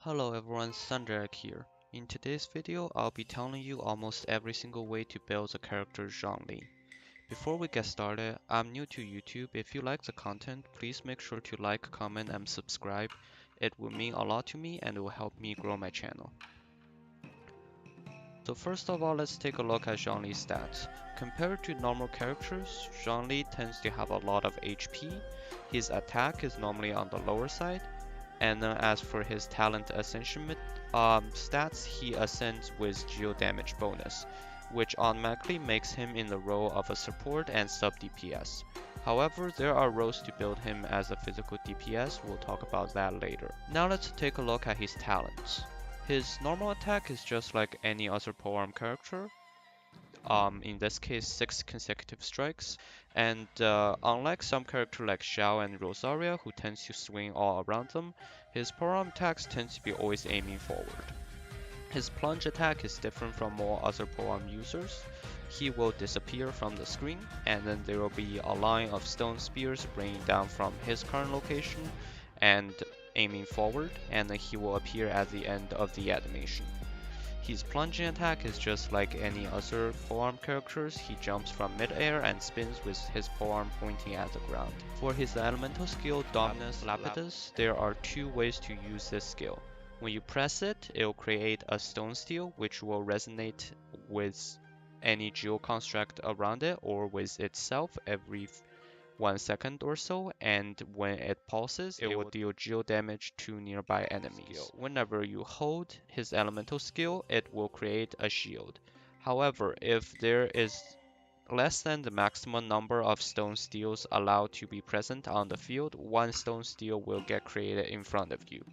Hello everyone, Sunderek here. In today's video, I'll be telling you almost every single way to build the character Zhongli. Before we get started, I'm new to YouTube. If you like the content, please make sure to like, comment, and subscribe. It will mean a lot to me and it will help me grow my channel. So first of all, let's take a look at Zhongli's stats. Compared to normal characters, Zhongli tends to have a lot of HP. His attack is normally on the lower side. And then as for his talent ascension stats, he ascends with geo damage bonus, which automatically makes him in the role of a support and sub DPS. However, there are roles to build him as a physical DPS, we'll talk about that later. Now let's take a look at his talents. His normal attack is just like any other polearm character. In this case 6 consecutive strikes, and unlike some characters like Xiao and Rosaria who tends to swing all around them, his polearm attacks tend to be always aiming forward. His plunge attack is different from all other polearm users. He will disappear from the screen, and then there will be a line of stone spears raining down from his current location and aiming forward, and then he will appear at the end of the animation. His plunging attack is just like any other polearm characters. He jumps from mid-air and spins with his polearm pointing at the ground. For his elemental skill Dominus Lapis, there are two ways to use this skill. When you press it, it will create a stone steel which will resonate with any geo construct around it or with itself every 1 second or so, and when it pulses, it will deal geo damage to nearby enemies. Whenever you hold his elemental skill, it will create a shield. However, if there is less than the maximum number of stone steels allowed to be present on the field, one stone steel will get created in front of you.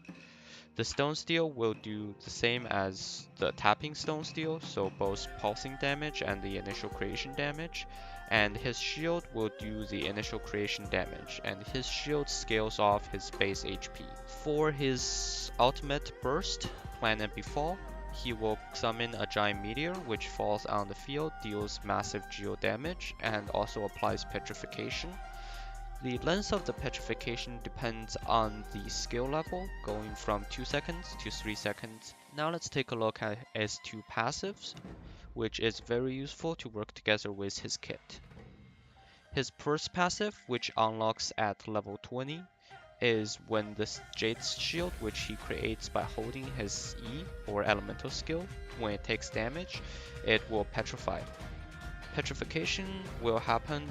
The stone steel will do the same as the tapping stone steel, so both pulsing damage and the initial creation damage, and his shield will do the initial creation damage, and his shield scales off his base HP. For his ultimate burst, Planet Befall, he will summon a giant meteor which falls on the field, deals massive geo damage, and also applies petrification. The length of the petrification depends on the skill level, going from 2 seconds to 3 seconds. Now let's take a look at his two passives, which is very useful to work together with his kit. His first passive, which unlocks at level 20, is when the Jade's shield, which he creates by holding his E or elemental skill, when it takes damage, it will petrify. Petrification will happen.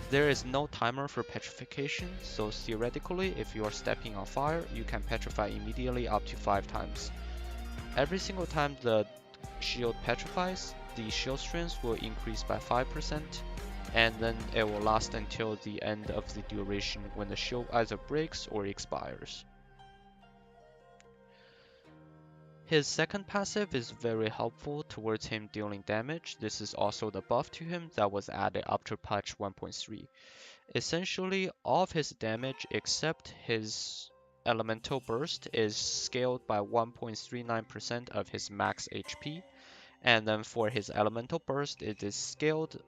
There is no timer for petrification, so theoretically if you are stepping on fire, you can petrify immediately up to 5 times. Every single time the shield petrifies, the shield strength will increase by 5%, and then it will last until the end of the duration when the shield either breaks or expires. His second passive is very helpful towards him dealing damage. This is also the buff to him that was added after patch 1.3. Essentially, all of his damage except his elemental burst is scaled by 1.39% of his max HP, and then for his elemental burst it is scaled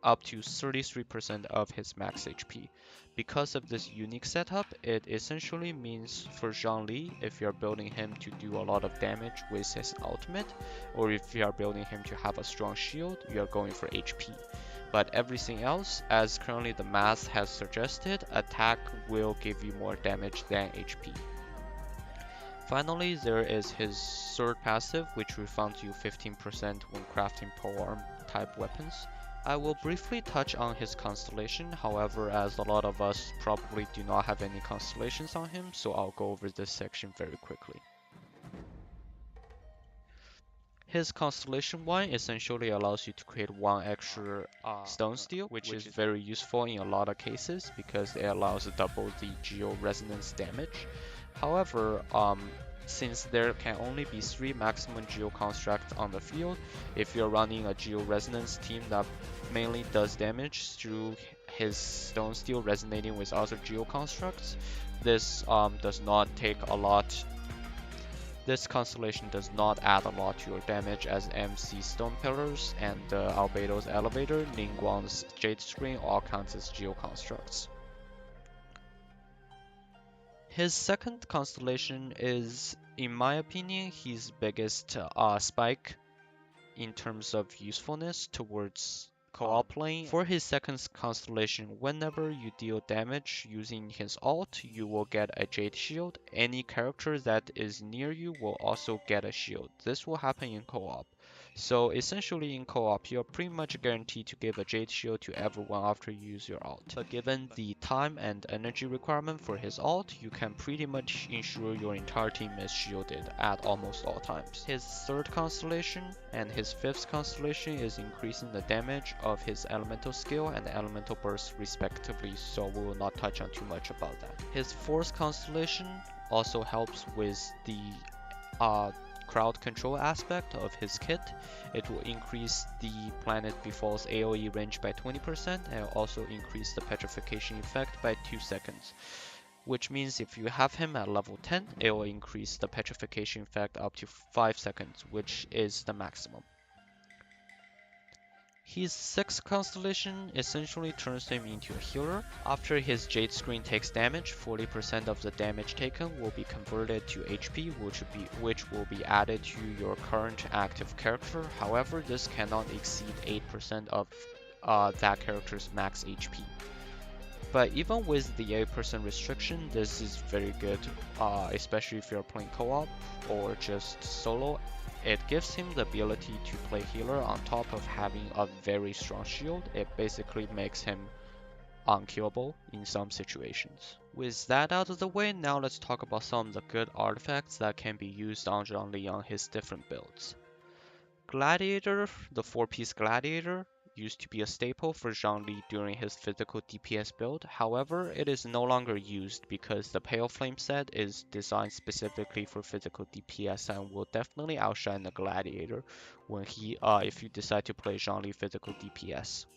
up to 33% of his max HP. Because of this unique setup, it essentially means for Zhongli, if you're building him to do a lot of damage with his ultimate, or if you are building him to have a strong shield, you are going for HP. But everything else, as currently the math has suggested, attack will give you more damage than HP. Finally, there is his third passive, which refunds you 15% when crafting polearm type weapons. I will briefly touch on his constellation, however, as a lot of us probably do not have any constellations on him, so I'll go over this section very quickly. His constellation 1 essentially allows you to create 1 extra stone steel, which is very useful in a lot of cases because it allows double the geo resonance damage. However, since there can only be 3 maximum geo constructs on the field, if you're running a geo resonance team that mainly does damage through his stone steel resonating with other geo constructs, this does not take a lot. This constellation does not add a lot to your damage, as MC Stone Pillars and Albedo's Elevator, Ningguang's Jade Screen all count as geo constructs. His second constellation is, in my opinion, his biggest spike in terms of usefulness towards co-op playing. For his second constellation, whenever you deal damage using his ult, you will get a Jade shield. Any character that is near you will also get a shield. This will happen in co-op. So essentially in co-op, you're pretty much guaranteed to give a Jade shield to everyone after you use your ult. But given the time and energy requirement for his ult, you can pretty much ensure your entire team is shielded at almost all times. His third constellation and his fifth constellation is increasing the damage of his elemental skill and elemental burst respectively, so we will not touch on too much about that. His fourth constellation also helps with the crowd control aspect of his kit. It will increase the Planet Befall's AoE range by 20% and also increase the petrification effect by 2 seconds. Which means if you have him at level 10, it will increase the petrification effect up to 5 seconds, which is the maximum. His sixth constellation essentially turns him into a healer. After his Jade screen takes damage, 40% of the damage taken will be converted to HP, which will be added to your current active character. However, this cannot exceed 8% of that character's max HP. But even with the 8% restriction, this is very good, especially if you're playing co-op or just solo. It gives him the ability to play healer on top of having a very strong shield. It basically makes him unkillable in some situations. With that out of the way, now let's talk about some of the good artifacts that can be used on Zhongli on his different builds. Gladiator, the 4-piece Gladiator, used to be a staple for Zhongli during his physical DPS build. However, it is no longer used because the Pale Flame set is designed specifically for physical DPS and will definitely outshine the Gladiator when if you decide to play Zhongli physical DPS.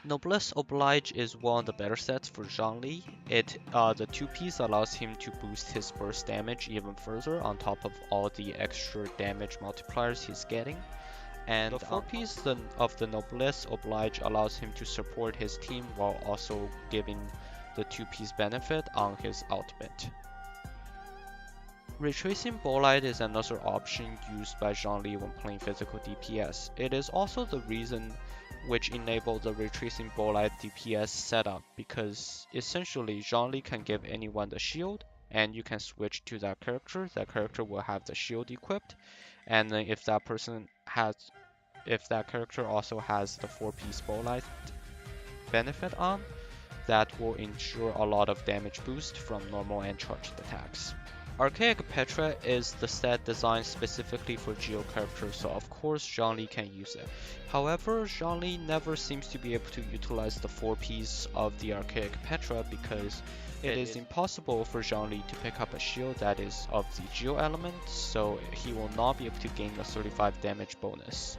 Noblesse Oblige is one of the better sets for Zhongli. The 2-piece allows him to boost his burst damage even further on top of all the extra damage multipliers he's getting. And the 4-piece of the Noblesse Oblige allows him to support his team while also giving the 2-piece benefit on his ultimate. Retracing Bolide is another option used by Zhongli when playing physical DPS. It is also the reason which enabled the Retracing Bolide DPS setup, because essentially Zhongli can give anyone the shield and you can switch to that character will have the shield equipped, and then if that character also has the 4-piece Bolide benefit on, that will ensure a lot of damage boost from normal and charged attacks. Archaic Petra is the set designed specifically for Geo characters, so of course Zhongli can use it. However, Zhongli never seems to be able to utilize the 4-piece of the Archaic Petra because it is impossible for Zhongli to pick up a shield that is of the Geo element, so he will not be able to gain the 35 damage bonus.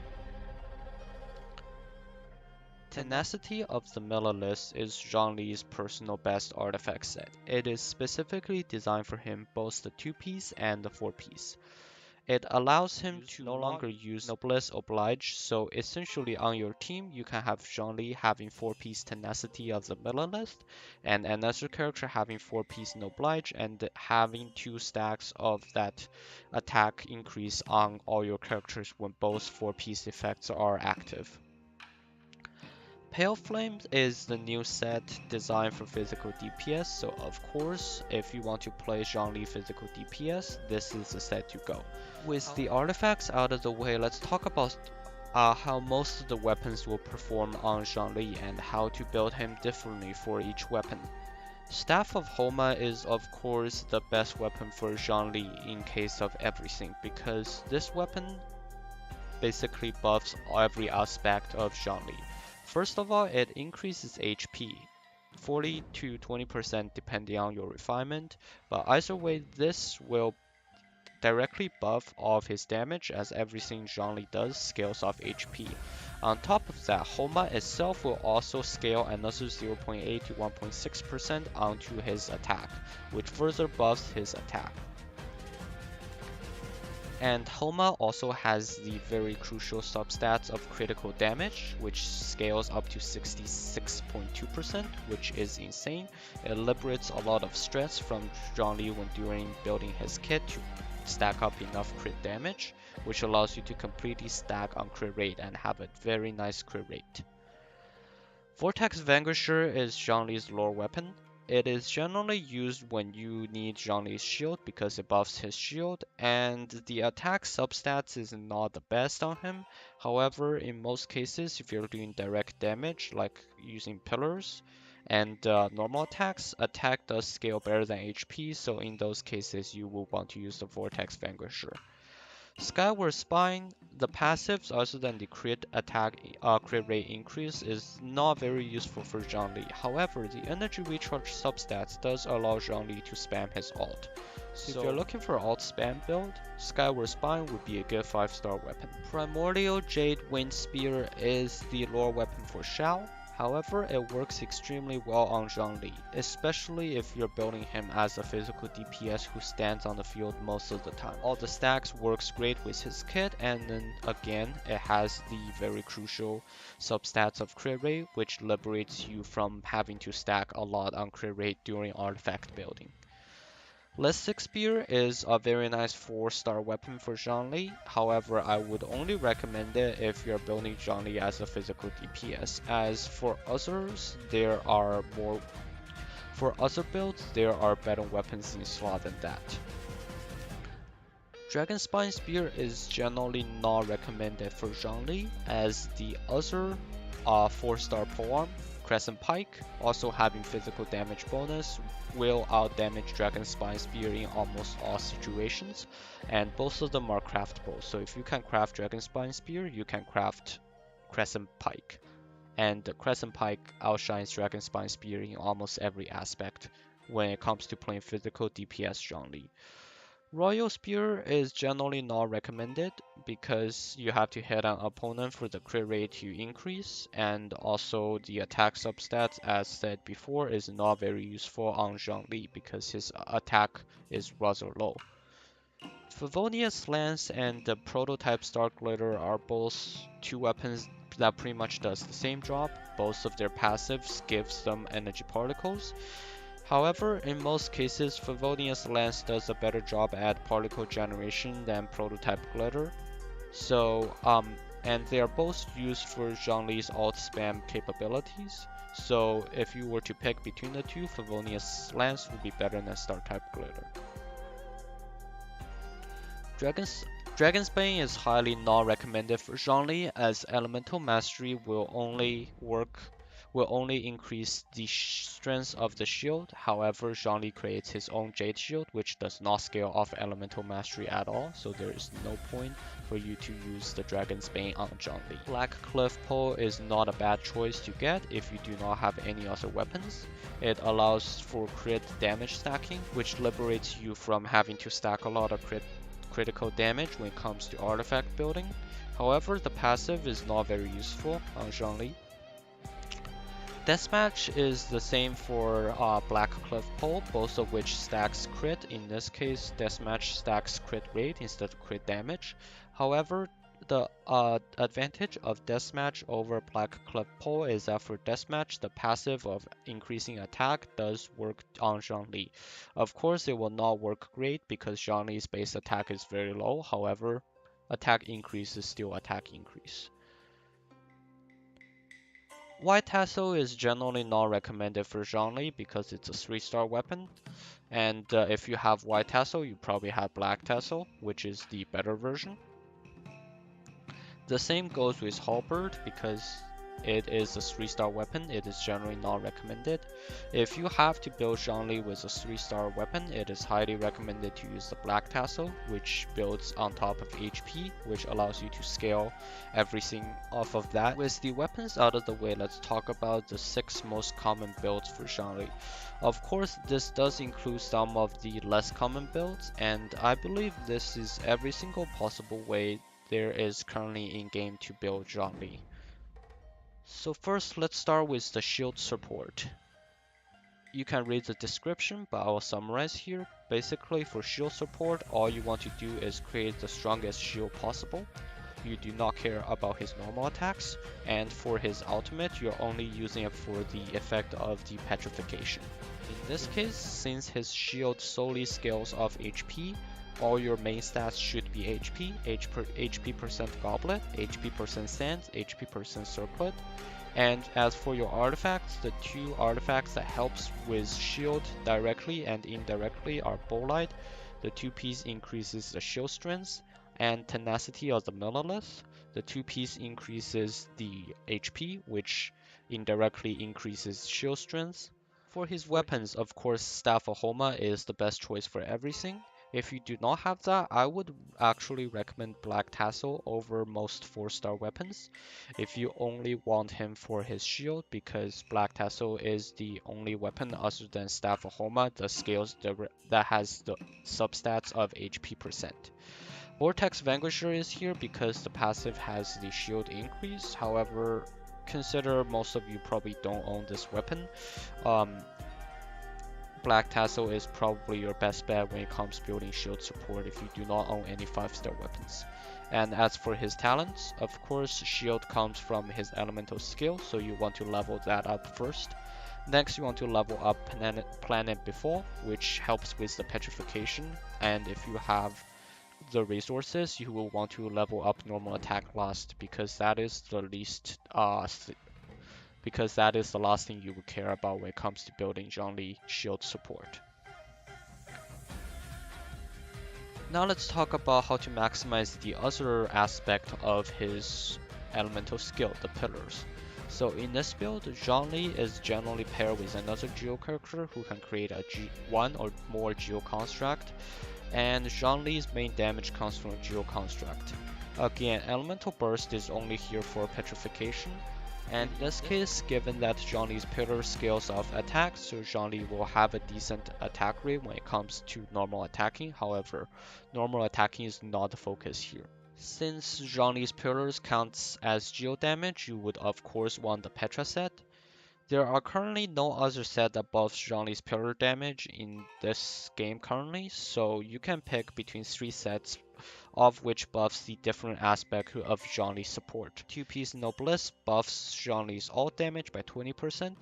Tenacity of the Millelith is Zhongli's personal best artifact set. It is specifically designed for him, both the 2-piece and the 4-piece. It allows him to no longer use Noblesse Oblige, so essentially on your team you can have Zhongli having 4-piece Tenacity of the Millelith, and another character having 4-piece Noblege and having 2 stacks of that attack increase on all your characters when both 4-piece effects are active. Pale Flame is the new set designed for physical DPS, so of course, if you want to play Zhongli physical DPS, this is the set to go. With the artifacts out of the way, let's talk about how most of the weapons will perform on Zhongli and how to build him differently for each weapon. Staff of Homa is of course the best weapon for Zhongli in case of everything, because this weapon basically buffs every aspect of Zhongli. First of all, it increases HP, 40 to 20% depending on your refinement, but either way this will directly buff all of his damage as everything Zhongli does scales off HP. On top of that, Homa itself will also scale another 0.8 to 1.6% onto his attack, which further buffs his attack. And Homa also has the very crucial substats of critical damage, which scales up to 66.2%, which is insane. It liberates a lot of stress from Zhongli when during building his kit to stack up enough crit damage, which allows you to completely stack on crit rate and have a very nice crit rate. Vortex Vanquisher is Zhongli's lore weapon. It is generally used when you need Zhongli's shield because it buffs his shield, and the attack substats is not the best on him. However, in most cases, if you're doing direct damage, like using pillars and normal attacks, attack does scale better than HP, so in those cases you will want to use the Vortex Vanquisher. Skyward Spine, the passives other than the crit rate increase is not very useful for Zhongli. However, the energy recharge substats does allow Zhongli to spam his ult. So if you're looking for ult spam build, Skyward Spine would be a good 5-star weapon. Primordial Jade Wind Spear is the lore weapon for Xiao. However, it works extremely well on Zhongli, especially if you're building him as a physical DPS who stands on the field most of the time. All the stacks works great with his kit, and then again, it has the very crucial substats of crit rate, which liberates you from having to stack a lot on crit rate during artifact building. Lithic Spear is a very nice 4-star weapon for Zhongli. However, I would only recommend it if you're building Zhongli as a physical DPS. As for others, there are other builds, there are better weapons in slot than that. Dragonspine Spear is generally not recommended for Zhongli, as the other 4-star polearm, Crescent Pike, also having physical damage bonus, will outdamage Dragonspine Spear in almost all situations, and both of them are craftable. So if you can craft Dragonspine Spear, you can craft Crescent Pike. And the Crescent Pike outshines Dragonspine Spear in almost every aspect when it comes to playing physical DPS Zhongli. Royal Spear is generally not recommended because you have to hit an opponent for the crit rate to increase, and also the attack substats, as said before, is not very useful on Zhongli because his attack is rather low. Favonius Lance and the prototype Starglitter are both two weapons that pretty much does the same job. Both of their passives gives them energy particles. However, in most cases, Favonius Lance does a better job at particle generation than Prototype Glitter. So, and they are both used for Zhongli's ult spam capabilities. So, if you were to pick between the two, Favonius Lance would be better than Star-type Glitter. Dragonspine is highly not recommended for Zhongli, as Elemental Mastery will only increase the strength of the shield. However, Zhongli creates his own Jade shield, which does not scale off Elemental Mastery at all, so there is no point for you to use the Dragonspine on Zhongli. Blackcliff pole is not a bad choice to get if you do not have any other weapons. It allows for crit damage stacking, which liberates you from having to stack a lot of critical damage when it comes to artifact building. However, the passive is not very useful on Zhongli. Deathmatch is the same for Blackcliff pole, both of which stacks crit. In this case, Deathmatch stacks crit rate instead of crit damage. However, the advantage of Deathmatch over Blackcliff pole is that for Deathmatch, the passive of increasing attack does work on Zhongli. Of course, it will not work great because Zhongli's base attack is very low. However, attack increase is still attack increase. White Tassel is generally not recommended for Zhongli because it's a 3-star weapon, and if you have White Tassel, you probably have Black Tassel, which is the better version. The same goes with Halberd because it is a 3-star weapon, it is generally not recommended. If you have to build Zhongli with a 3-star weapon, it is highly recommended to use the Black Tassel, which builds on top of HP, which allows you to scale everything off of that. With the weapons out of the way, let's talk about the 6 most common builds for Zhongli. Of course, this does include some of the less common builds, and I believe this is every single possible way there is currently in game to build Zhongli. So first, let's start with the shield support. You can read the description, but I will summarize here. Basically, for shield support, all you want to do is create the strongest shield possible. You do not care about his normal attacks, and for his ultimate, you're only using it for the effect of the petrification. In this case, since his shield solely scales off HP, all your main stats should be HP, HP percent Goblet, HP percent Sands, HP percent Circlet. And as for your artifacts, the two artifacts that helps with shield directly and indirectly are Bolide. The 2-piece increases the shield strength, and Tenacity of the Millelith. The 2-piece increases the HP, which indirectly increases shield strength. For his weapons, of course, Staff of Homa is the best choice for everything. If you do not have that, I would actually recommend Black Tassel over most 4-star weapons if you only want him for his shield, because Black Tassel is the only weapon other than Staff of Homa that has the substats of HP percent. Vortex Vanquisher is here because the passive has the shield increase. However, consider most of you probably don't own this weapon. Black Tassel is probably your best bet when it comes to building shield support if you do not own any 5-star weapons. And as for his talents, of course, shield comes from his elemental skill, so you want to level that up first. Next, you want to level up Planet Befall, which helps with the petrification, and if you have the resources, you will want to level up normal attack last, because that is the last thing you would care about when it comes to building Zhongli shield support. Now let's talk about how to maximize the other aspect of his elemental skill, the pillars. So in this build, Zhongli is generally paired with another Geo character who can create a one or more Geo construct, and Zhongli's main damage comes from Geo construct. Again, elemental burst is only here for petrification, and in this case, given that Zhongli's pillar scales off attacks, so Zhongli will have a decent attack rate when it comes to normal attacking. However, normal attacking is not the focus here. Since Zhongli's pillars counts as geo damage, you would of course want the Petra set. There are currently no other set that buffs Zhongli's pillar damage in this game currently, so you can pick between 3 sets of which buffs the different aspect of Zhongli's support. 2-piece Noblesse buffs Zhongli's ult damage by 20%,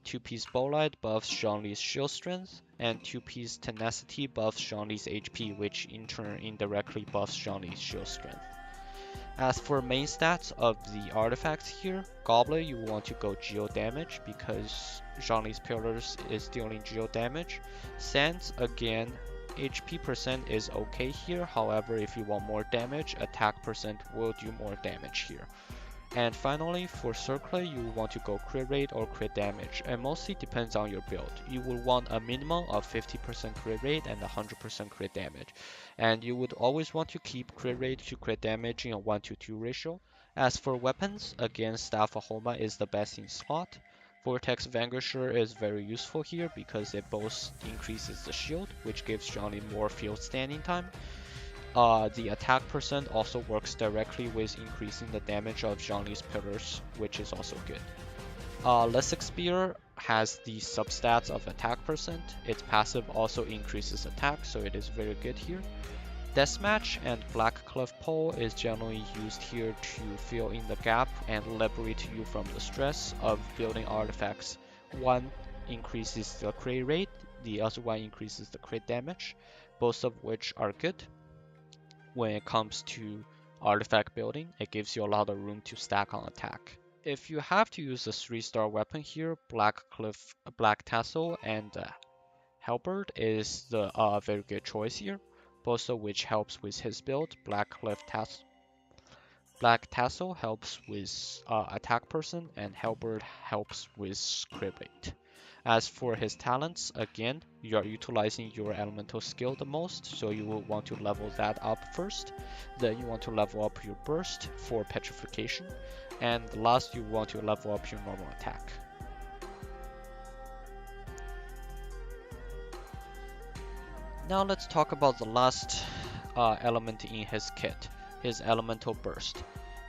2-piece Bolide buffs Zhongli's shield strength, and 2-piece Tenacity buffs Zhongli's HP, which in turn indirectly buffs Zhongli's shield strength. As for main stats of the artifacts here, Goblet you want to go geo damage because Zhongli's pillars is dealing geo damage. Sands, again, HP percent is okay here, however if you want more damage, attack percent will do more damage here. And finally, for Circlet, you want to go crit rate or crit damage. It mostly depends on your build. You will want a minimum of 50% crit rate and 100% crit damage. And you would always want to keep crit rate to crit damage in a 1:2 ratio. As for weapons, again, Staff of Homa is the best in slot. Vortex Vanquisher is very useful here because it both increases the shield, which gives Zhongli more field standing time. The attack percent also works directly with increasing the damage of Zhongli's pillars, which is also good. Lithic Spear has the substats of attack percent. Its passive also increases attack, so it is very good here. Deathmatch and Blackcliff pole is generally used here to fill in the gap and liberate you from the stress of building artifacts. One increases the crit rate, the other one increases the crit damage, both of which are good. When it comes to artifact building, it gives you a lot of room to stack on attack. If you have to use a 3-star weapon here, Blackcliff, Black Tassel and Halberd is the very good choice here, both of which helps with his build. Black Tassel helps with attack person, and Halberd helps with crit rate. As for his talents, again, you are utilizing your elemental skill the most, so you will want to level that up first. Then you want to level up your burst for petrification, and last you want to level up your normal attack. Now let's talk about the last element in his kit, his elemental burst.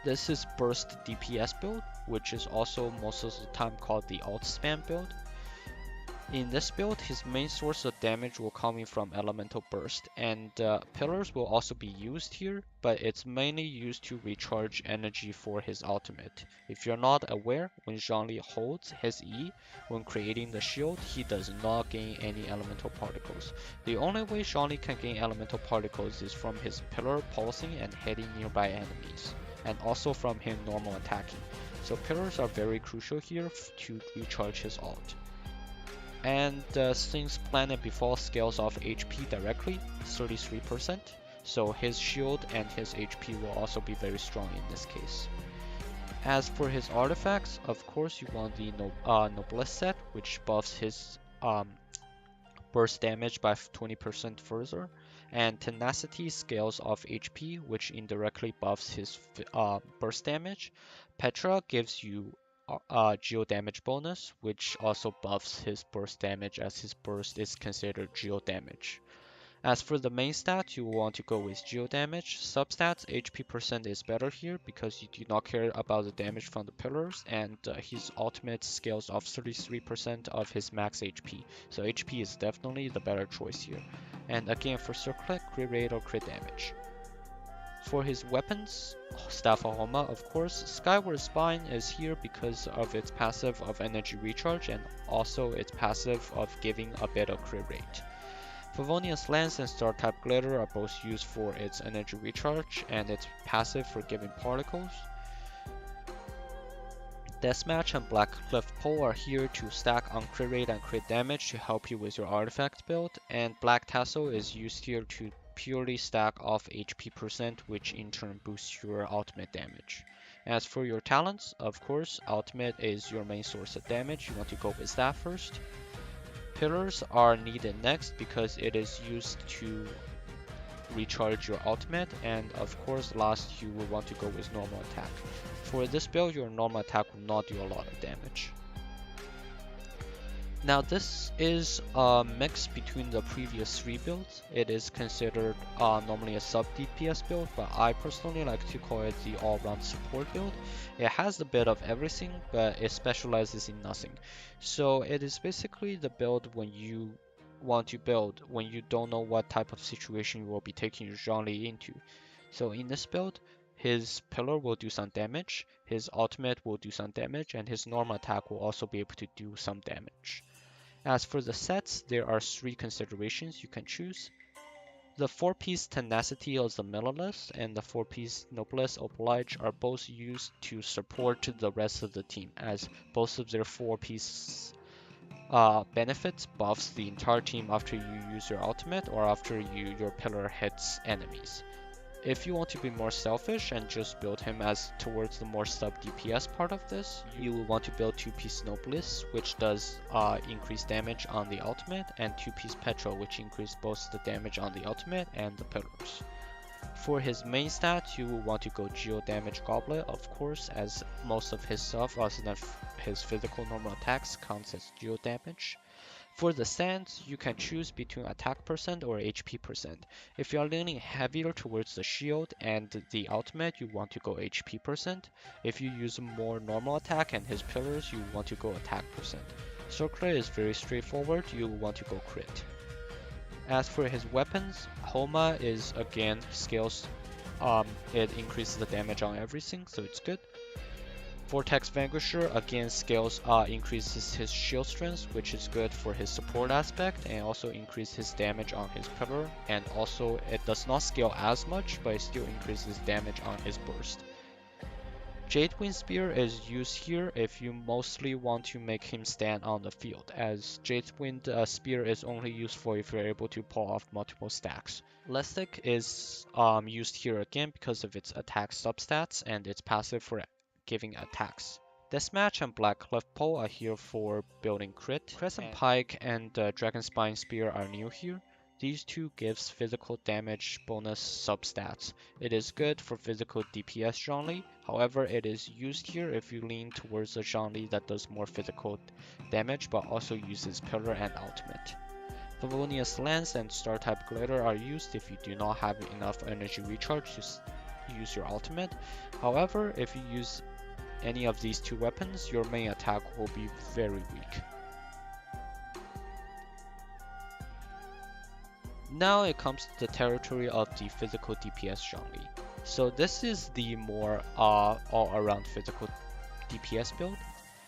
This is burst DPS build, which is also most of the time called the alt spam build. In this build, his main source of damage will come in from Elemental Burst, and Pillars will also be used here, but it's mainly used to recharge energy for his ultimate. If you're not aware, when Zhongli holds his E when creating the shield, he does not gain any Elemental Particles. The only way Zhongli can gain Elemental Particles is from his Pillar pulsing and hitting nearby enemies, and also from him normal attacking. So Pillars are very crucial here to recharge his ult. And since Planet Befall scales off HP directly, 33%, so his shield and his HP will also be very strong in this case. As for his artifacts, of course you want the Noblesse set, which buffs his burst damage by 20% further, and Tenacity scales off HP, which indirectly buffs his burst damage. Petra gives you geo damage bonus, which also buffs his burst damage as his burst is considered geo damage. As for the main stats, you will want to go with geo damage. Substats, HP percent is better here because you do not care about the damage from the pillars, and his ultimate scales off 33% of his max HP. So HP is definitely the better choice here. And again, for circlet, crit rate or crit damage. For his weapons, Staff of Homa, of course, Skyward Spine is here because of its passive of energy recharge and also its passive of giving a bit of crit rate. Favonius Lance and Star type Glitter are both used for its energy recharge and its passive for giving particles. Deathmatch and Blackcliff Pole are here to stack on crit rate and crit damage to help you with your artifact build, and Black Tassel is used here to purely stack off HP percent, which in turn boosts your ultimate damage. As for your talents, of course, ultimate is your main source of damage. You want to go with that first. Pillars are needed next because it is used to recharge your ultimate, and of course last you will want to go with normal attack. For this build, your normal attack will not do a lot of damage. Now this is a mix between the previous 3 builds. It is considered normally a sub DPS build, but I personally like to call it the all-round support build. It has a bit of everything, but it specializes in nothing. So it is basically the build when you want to build, when you don't know what type of situation you will be taking your Zhongli into. So in this build, his pillar will do some damage, his ultimate will do some damage, and his normal attack will also be able to do some damage. As for the sets, there are 3 considerations you can choose. The 4-piece Tenacity of the Millelith and the 4-piece Noblesse of Bolide are both used to support the rest of the team, as both of their 4-piece benefits buffs the entire team after you use your ultimate or after your pillar hits enemies. If you want to be more selfish and just build him as towards the more sub DPS part of this, you will want to build 2-piece Noblesse, which does increase damage on the ultimate, and 2-piece Petra, which increase both the damage on the ultimate and the pillars. For his main stats, you will want to go Geo Damage Goblet, of course, as most of his stuff other than his physical normal attacks counts as Geo Damage. For the stands, you can choose between attack percent or HP percent. If you are leaning heavier towards the shield and the ultimate, you want to go HP percent. If you use more normal attack and his pillars, you want to go attack percent. Circular is very straightforward, you want to go crit. As for his weapons, Homa is again scales, it increases the damage on everything, so it's good. Vortex Vanquisher again scales increases his shield strength, which is good for his support aspect, and also increases his damage on his pillar, and also it does not scale as much, but it still increases damage on his burst. Jade Wind Spear is used here if you mostly want to make him stand on the field, as Jade Wind Spear is only useful if you're able to pull off multiple stacks. Lithic is used here again because of its attack substats and its passive for giving attacks. Deathmatch and Blackcliff Pole are here for building crit. Crescent Pike and Dragonspine Spear are new here. These 2 gives physical damage bonus substats. It is good for physical DPS Zhongli, however it is used here if you lean towards a Zhongli that does more physical damage but also uses pillar and ultimate. Favonius Lance and Star type Glitter are used if you do not have enough energy recharge to use your ultimate. However, if you use any of these 2 weapons, your main attack will be very weak. Now it comes to the territory of the physical DPS Zhongli. So this is the more all-around physical DPS build.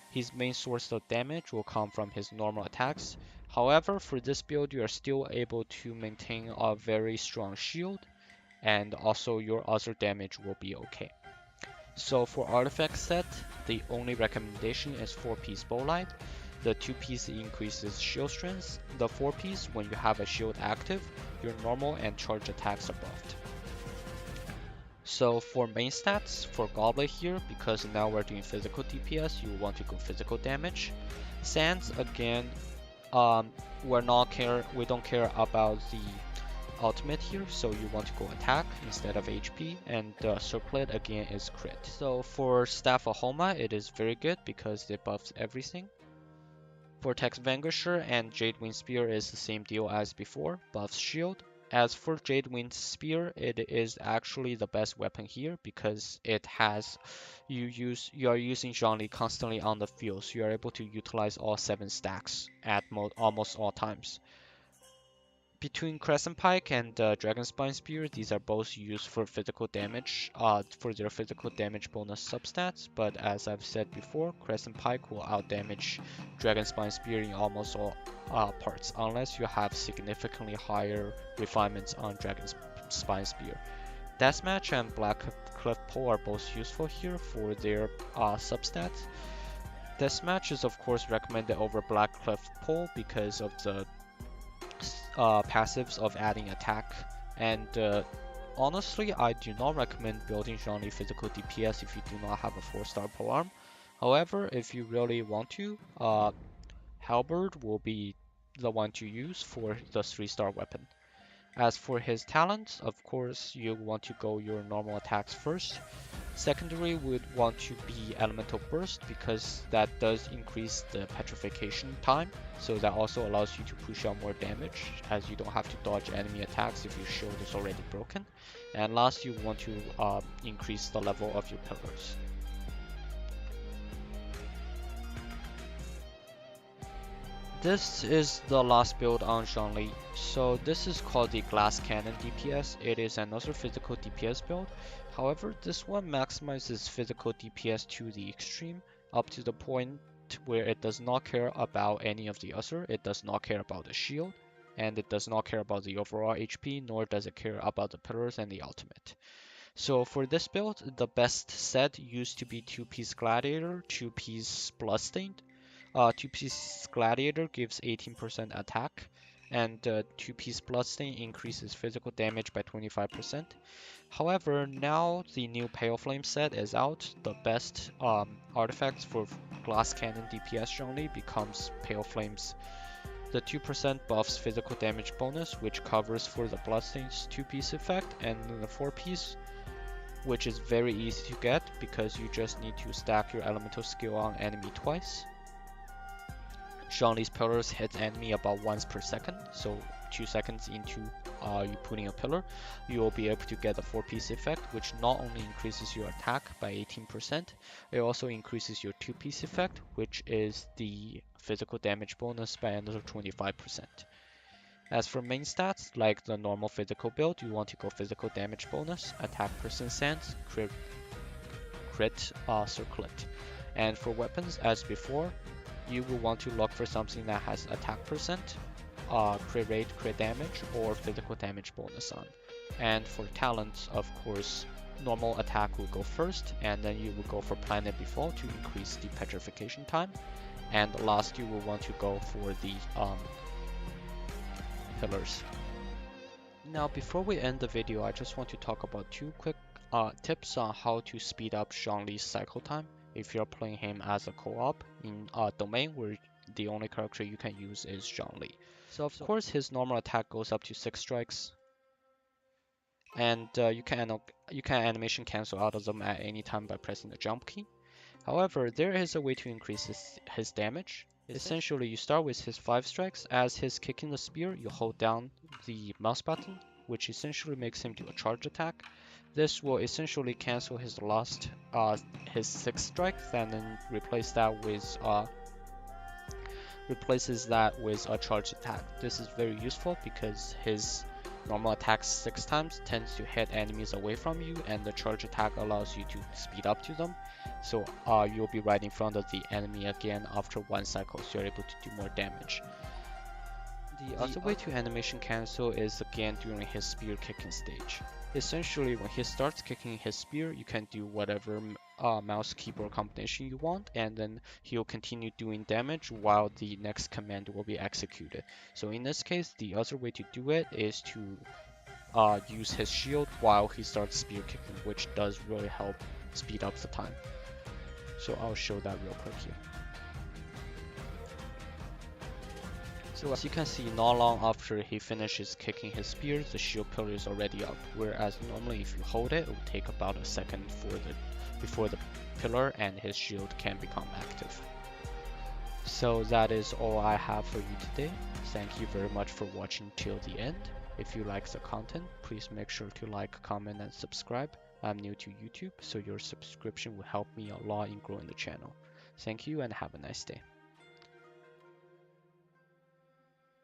His main source of damage will come from his normal attacks. However, for this build, you are still able to maintain a very strong shield, and also your other damage will be okay. So for artifact set, the only recommendation is 4-piece Bolide. The 2-piece increases shield strength. The 4-piece, when you have a shield active, your normal and charge attacks are buffed. So for main stats, for Goblet here, because now we're doing physical DPS, you want to go physical damage. Sands, again, we don't care about the ultimate here, so you want to go attack instead of HP, and Circlet again is crit. So for Staff of Homa, it is very good because it buffs everything. Vortex Vanquisher and Jade Wind Spear is the same deal as before, buffs shield. As for Jade Wind Spear, it is actually the best weapon here because it has you are using Zhongli constantly on the field, so you are able to utilize all 7 stacks at almost all times. Between Crescent Pike and Dragonspine Spear, these are both used for physical damage, for their physical damage bonus substats, but as I've said before, Crescent Pike will outdamage Dragonspine Spear in almost all parts, unless you have significantly higher refinements on Dragonspine Spear. Deathmatch and Blackcliff Pole are both useful here for their substats. Deathmatch is of course recommended over Blackcliff Pole because of the passives of adding attack, and honestly I do not recommend building Zhongli physical DPS if you do not have a 4-star polearm. However, if you really want to, Halberd will be the one to use for the 3-star weapon. As for his talents, of course you want to go your normal attacks first. Secondary would want to be Elemental Burst because that does increase the petrification time, so that also allows you to push out more damage as you don't have to dodge enemy attacks if your shield is already broken. And last, you want to increase the level of your pillars. This is the last build on Zhongli. So this is called the Glass Cannon DPS. It is another physical DPS build. However, this one maximizes physical DPS to the extreme, up to the point where it does not care about any of the other. It does not care about the shield, and it does not care about the overall HP, nor does it care about the pillars and the ultimate. So for this build, the best set used to be 2-piece Gladiator, 2-piece Bloodstained. 2-piece Gladiator gives 18% attack, and 2-piece Bloodstain increases physical damage by 25%. However, now the new Pale Flame set is out. The best artifacts for Glass Cannon DPS Zhongli becomes Pale Flames. The 2% buffs physical damage bonus, which covers for the Bloodstain's 2-piece effect, and the 4-piece, which is very easy to get because you just need to stack your elemental skill on enemy twice. Zhongli's pillars hit enemy about once per second, so 2 seconds into you putting a pillar, you will be able to get a 4-piece effect, which not only increases your attack by 18%, it also increases your 2-piece effect, which is the physical damage bonus by another 25%. As for main stats, like the normal physical build, you want to go physical damage bonus, attack percent sense, crit circlet. And for weapons, as before, you will want to look for something that has attack percent, crit rate, crit damage, or physical damage bonus on. And for talents, of course, normal attack will go first, and then you will go for Planet Befall to increase the petrification time. And last, you will want to go for the pillars. Now, before we end the video, I just want to talk about 2 quick tips on how to speed up Zhongli's cycle time if you're playing him as a co-op in a domain where the only character you can use is Zhongli. So of course his normal attack goes up to 6 strikes, and you can animation cancel out of them at any time by pressing the jump key. However, there is a way to increase his damage. Essentially, you start with his 5 strikes. As he's kicking the spear, you hold down the mouse button, which essentially makes him do a charge attack. This will essentially cancel his 6 strikes, and then replaces that with a charge attack. This is very useful because his normal attack 6 times tends to hit enemies away from you, and the charge attack allows you to speed up to them. So you'll be right in front of the enemy again after 1 cycle, so you're able to do more damage. The other way to animation cancel is again during his spear kicking stage. Essentially, when he starts kicking his spear, you can do whatever mouse keyboard combination you want, and then he'll continue doing damage while the next command will be executed. So in this case, the other way to do it is to use his shield while he starts spear kicking, which does really help speed up the time. So I'll show that real quick here. So as you can see, not long after he finishes kicking his spear, the shield pillar is already up, whereas normally if you hold it, it will take about a second before the pillar and his shield can become active. So that is all I have for you today. Thank you very much for watching till the end. If you like the content, please make sure to like, comment, and subscribe. I'm new to YouTube, so your subscription will help me a lot in growing the channel. Thank you and have a nice day.